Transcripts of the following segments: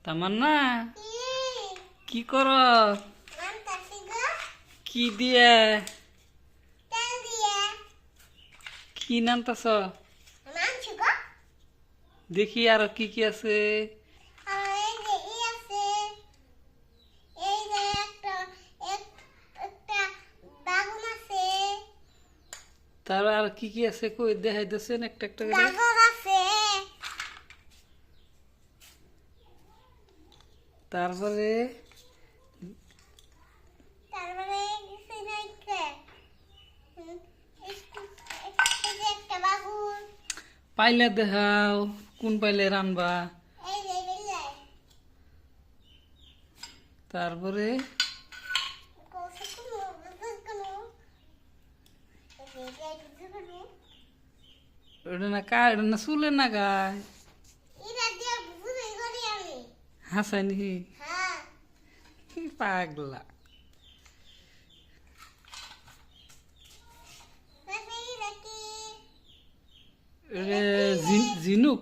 তামান্না কি কর? কি দিয়ে কি নামতাছ? দেখি আর কি কি আছে। তার আর কি কি আছে কই দেখাইতেছেন একটা একটা করে। তারপরে পাইলে দেখাও কোন পাইলে রানবা। তারপরে ওটা না এটা না চুলে না গায় হাসাই নাকি পাগলা। ঝিনুক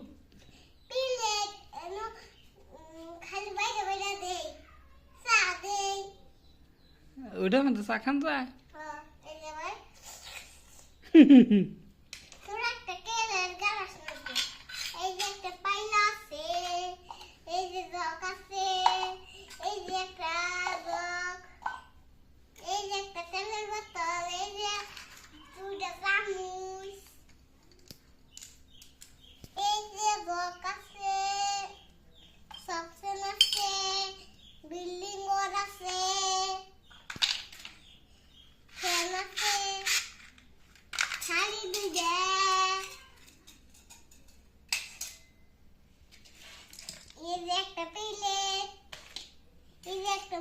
ওইটা মধ্যে চা খান যায়।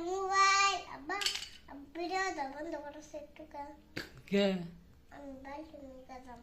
মোবাইল বন্ধ করো সেটুকা কে আমি বাইরে নিয়ে গেলাম।